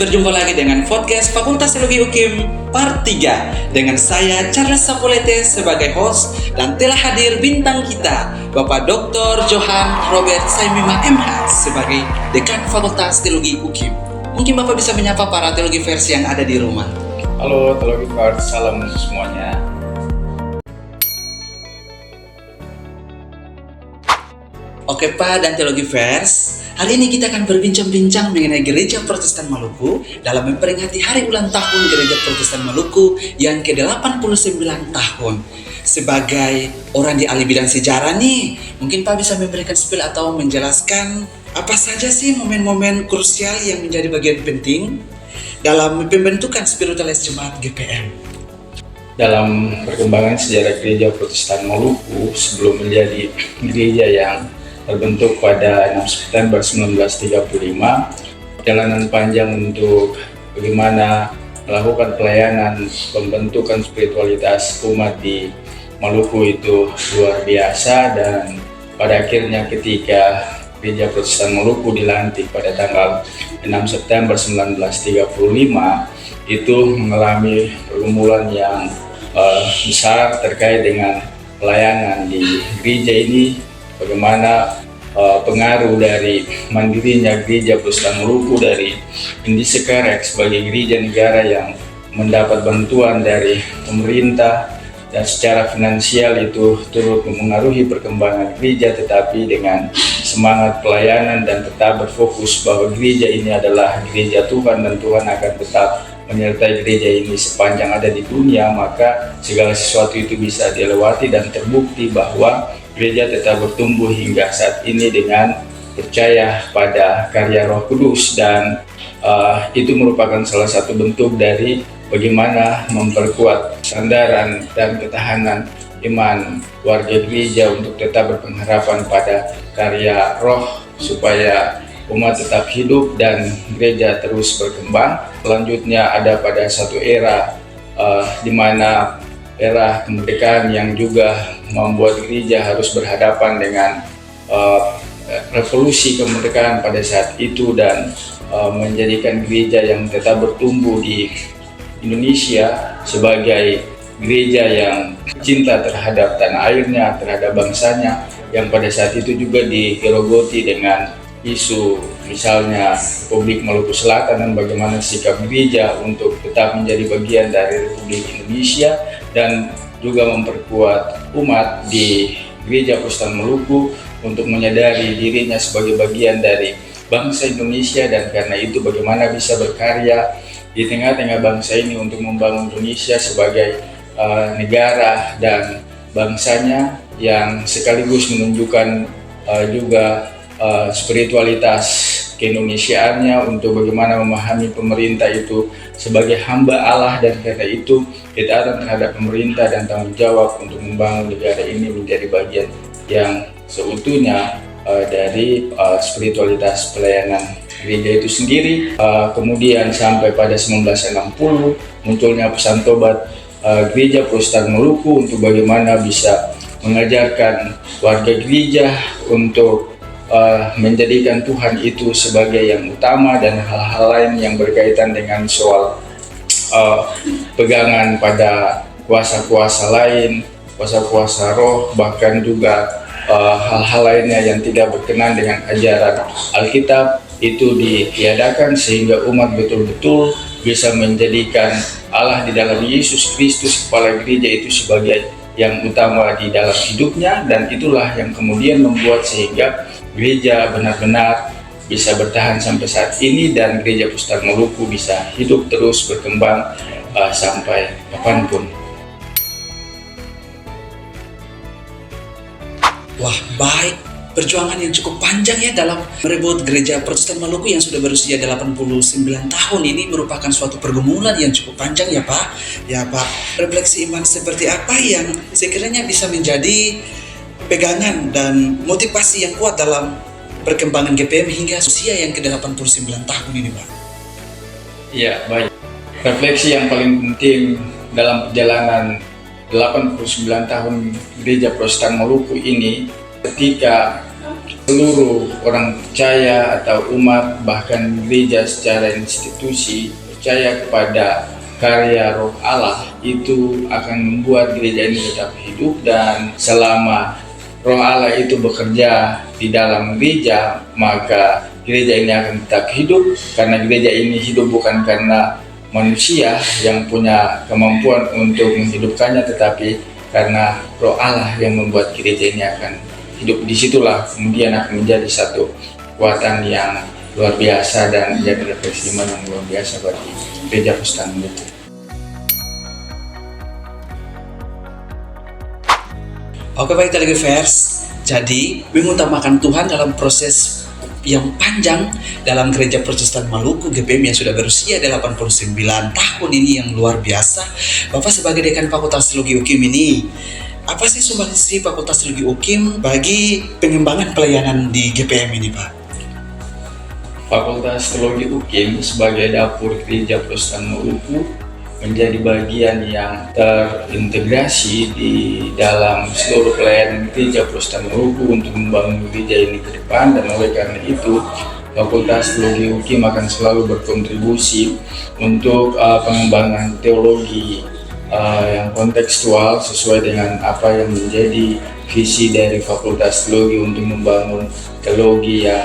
berjumpa lagi dengan podcast Fakultas Teologi UKIM Part 3 dengan saya Charles Sapolete sebagai host dan telah hadir bintang kita Bapak Dr. Johan Robert Saimima MH sebagai Dekan Fakultas Teologi UKIM. Mungkin Bapak bisa menyapa para teologi versi yang ada di rumah. Halo teologi versi, salam semuanya. Oke Pak dan teologi vers, hari ini kita akan berbincang-bincang mengenai Gereja Protestan Maluku dalam memperingati hari ulang tahun Gereja Protestan Maluku yang ke-89 tahun. Sebagai orang di ahli bidang sejarah nih, mungkin Pak bisa memberikan spill atau menjelaskan apa saja sih momen-momen krusial yang menjadi bagian penting dalam pembentukan spiritualis jemaat GPM. Dalam perkembangan sejarah Gereja Protestan Maluku sebelum menjadi gereja yang terbentuk pada 6 September 1935, perjalanan panjang untuk bagaimana melakukan pelayanan pembentukan spiritualitas umat di Maluku itu luar biasa, dan pada akhirnya ketika Gereja Protestan Maluku dilantik pada tanggal 6 September 1935 itu mengalami pergumulan yang besar terkait dengan pelayanan di gereja ini. Bagaimana pengaruh dari mandirinya Gereja Protestan Maluku dari Indische Kerk sebagai gereja negara yang mendapat bantuan dari pemerintah dan secara finansial itu turut memengaruhi perkembangan gereja, tetapi dengan semangat pelayanan dan tetap berfokus bahwa gereja ini adalah gereja Tuhan dan Tuhan akan tetap menyertai gereja ini sepanjang ada di dunia, maka segala sesuatu itu bisa dilewati dan terbukti bahwa gereja tetap bertumbuh hingga saat ini dengan percaya pada karya Roh Kudus, dan itu merupakan salah satu bentuk dari bagaimana memperkuat sandaran dan ketahanan iman warga gereja untuk tetap berpengharapan pada karya Roh supaya umat tetap hidup dan gereja terus berkembang. Selanjutnya ada pada satu era di mana era kemerdekaan yang juga membuat gereja harus berhadapan dengan revolusi kemerdekaan pada saat itu, dan menjadikan gereja yang tetap bertumbuh di Indonesia sebagai gereja yang cinta terhadap tanah airnya, terhadap bangsanya, yang pada saat itu juga digerogoti dengan isu misalnya Republik Maluku Selatan dan bagaimana sikap gereja untuk tetap menjadi bagian dari Republik Indonesia, dan juga memperkuat umat di Gereja Protestan Maluku untuk menyadari dirinya sebagai bagian dari bangsa Indonesia, dan karena itu bagaimana bisa berkarya di tengah-tengah bangsa ini untuk membangun Indonesia sebagai negara dan bangsanya, yang sekaligus menunjukkan juga spiritualitas keindonesiaannya untuk bagaimana memahami pemerintah itu sebagai hamba Allah, dan karena itu ketaatan terhadap pemerintah dan tanggung jawab untuk membangun negara ini menjadi bagian yang seutuhnya dari spiritualitas pelayanan gereja itu sendiri. Kemudian sampai pada 1960 munculnya pesan tobat Gereja Protestan Maluku untuk bagaimana bisa mengajarkan warga gereja untuk menjadikan Tuhan itu sebagai yang utama, dan hal-hal lain yang berkaitan dengan soal pegangan pada kuasa-kuasa lain, kuasa-kuasa roh, bahkan juga hal-hal lainnya yang tidak berkenan dengan ajaran Alkitab itu ditiadakan, sehingga umat betul-betul bisa menjadikan Allah di dalam Yesus Kristus kepala gereja itu sebagai yang utama di dalam hidupnya, dan itulah yang kemudian membuat sehingga gereja benar-benar bisa bertahan sampai saat ini, dan Gereja Protestan Maluku bisa hidup terus berkembang sampai kapanpun. Wah, baik. Perjuangan yang cukup panjang ya dalam merebut Gereja Protestan Maluku yang sudah berusia 89 tahun ini merupakan suatu pergumulan yang cukup panjang ya Pak. Ya Pak, refleksi iman seperti apa yang sekiranya bisa menjadi pegangan dan motivasi yang kuat dalam perkembangan GPM hingga usia yang ke-89 tahun ini Pak? Ya, baik. Refleksi yang paling penting dalam perjalanan 89 tahun Gereja Protestan Maluku ini, ketika seluruh orang percaya atau umat, bahkan gereja secara institusi percaya kepada karya Roh Allah, itu akan membuat gereja ini tetap hidup. Dan selama Roh Allah itu bekerja di dalam gereja, maka gereja ini akan tetap hidup, karena gereja ini hidup bukan karena manusia yang punya kemampuan untuk menghidupkannya, tetapi karena Roh Allah yang membuat gereja ini akan hidup. Disitulah kemudian akan menjadi satu kekuatan yang luar biasa dan menjadi refleksi iman yang luar biasa bagi gereja Protestan Maluku. Oke, baik Telegivers. Jadi, mengutamakan Tuhan dalam proses yang panjang dalam gereja Protestan Maluku GPM yang sudah berusia 89 tahun ini yang luar biasa. Bapak sebagai Dekan Fakultas Teologi UKIM ini, apa sih sumbangsi Fakultas Teologi UKIM bagi pengembangan pelayanan di GPM ini, Pak? Fakultas Teologi UKIM sebagai dapur gereja Protestan Maluku menjadi bagian yang terintegrasi di dalam seluruh pelayanan gereja Protestan Maluku untuk membangun gereja ini ke depan. Dan oleh karena itu, Fakultas Teologi UKIM akan selalu berkontribusi untuk pengembangan teologi yang kontekstual sesuai dengan apa yang menjadi visi dari Fakultas Teologi untuk membangun teologi yang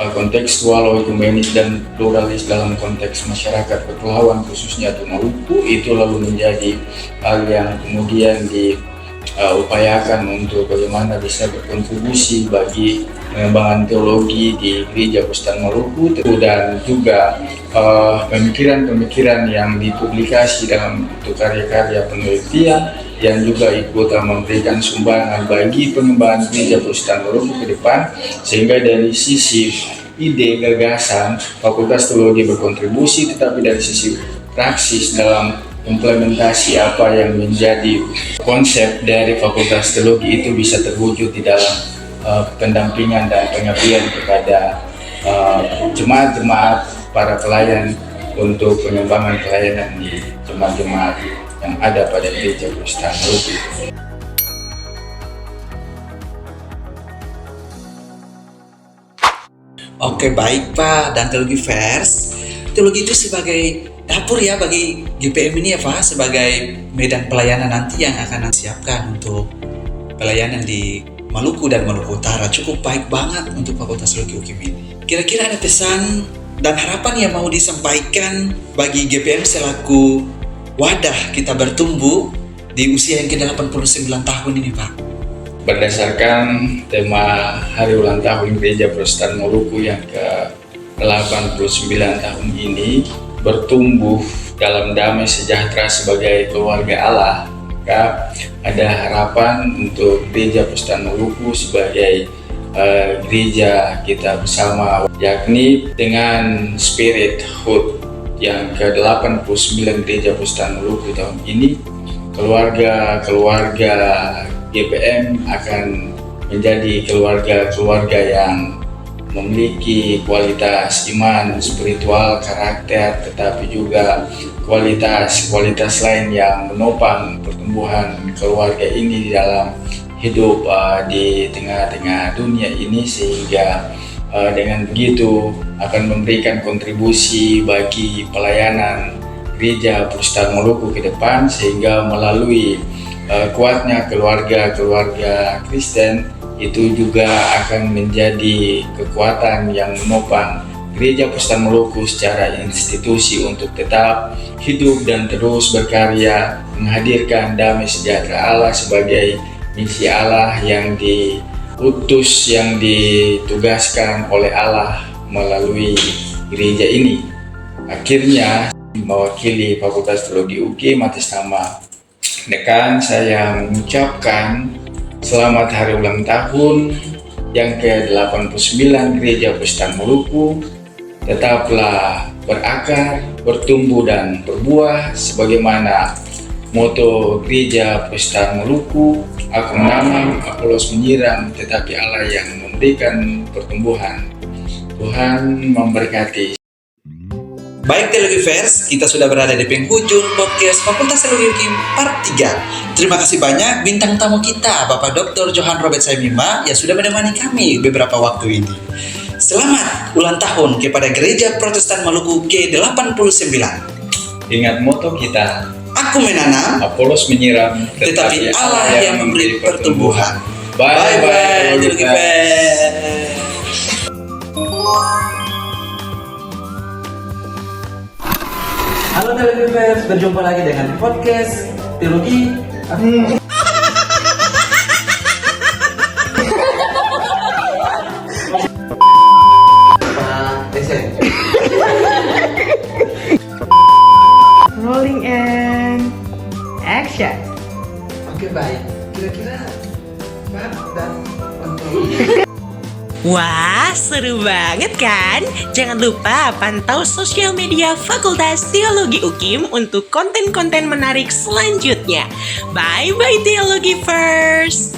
kontekstual, ekumenis dan pluralis dalam konteks masyarakat kepulauan khususnya di Maluku. Itu lalu menjadi hal yang kemudian diupayakan untuk bagaimana bisa berkontribusi bagi pengembangan teologi di gereja Protestan Maluku, dan juga pemikiran-pemikiran yang dipublikasi dalam bentuk karya-karya penelitian yang juga ikut memberikan sumbangan bagi pengembangan gereja Protestan Maluku ke depan. Sehingga dari sisi ide gagasan Fakultas Teologi berkontribusi, tetapi dari sisi praksis dalam implementasi apa yang menjadi konsep dari Fakultas Teologi itu bisa terwujud di dalam pendampingan dan pengabdian kepada jemaat-jemaat para pelayan untuk pengembangan pelayanan di jemaat-jemaat yang ada pada gereja Protestan Maluku. Oke, baik Pak. Dan Telegivers, teologi itu sebagai dapur ya bagi GPM ini ya Pak, sebagai medan pelayanan nanti yang akan disiapkan untuk pelayanan di Maluku dan Maluku Utara. Cukup baik banget untuk Fakultas Teologi UKIM ini. Kira-kira ada pesan dan harapan yang mau disampaikan bagi GPM selaku wadah kita bertumbuh di usia yang ke-89 tahun ini, Pak? Berdasarkan tema Hari Ulang Tahun Gereja Protestan Maluku yang ke-89 tahun ini, bertumbuh dalam damai sejahtera sebagai keluarga Allah, maka ada harapan untuk Gereja Protestan Maluku sebagai gereja kita bersama, yakni dengan spirit HUT yang ke-89 Gereja Protestan Maluku tahun ini, keluarga-keluarga GPM akan menjadi keluarga-keluarga yang memiliki kualitas iman, spiritual, karakter, tetapi juga kualitas lain yang menopang pertumbuhan keluarga ini di dalam hidup di tengah-tengah dunia ini, sehingga dengan begitu akan memberikan kontribusi bagi pelayanan Gereja Protestan Maluku ke depan, sehingga melalui kuatnya keluarga-keluarga Kristen itu juga akan menjadi kekuatan yang menopang Gereja Protestan Maluku secara institusi untuk tetap hidup dan terus berkarya menghadirkan damai sejahtera Allah sebagai misi Allah yang diutus, yang ditugaskan oleh Allah melalui gereja ini. Akhirnya, mewakili Fakultas Teologi UKIM atas nama Dekan, saya mengucapkan selamat hari ulang tahun yang ke-89 Gereja Protestan Maluku. Tetaplah berakar, bertumbuh dan berbuah sebagaimana moto Gereja Protestan Maluku, aku menanam, Apolos menyiram, tetapi Allah yang memberikan pertumbuhan. Tuhan memberkati. Baik Teologivers, kita sudah berada di penghujung podcast Fakultas Teologi UKIM Part 3. Terima kasih banyak bintang tamu kita, Bapak Dr. Johan Robert Saimima, yang sudah menemani kami beberapa waktu ini. Selamat ulang tahun kepada Gereja Protestan Maluku ke-89. Ingat moto kita, Aku menanam, Apolos menyiram, tetapi Allah yang memberi pertumbuhan. Bye-bye Teologivers. Halo Teologivers, berjumpa lagi dengan podcast Teologi. Rolling and action. Oke baik, kira-kira Pak dan Wah, seru banget kan? Jangan lupa pantau sosial media Fakultas Teologi UKIM untuk konten-konten menarik selanjutnya. Bye-bye Teologivers.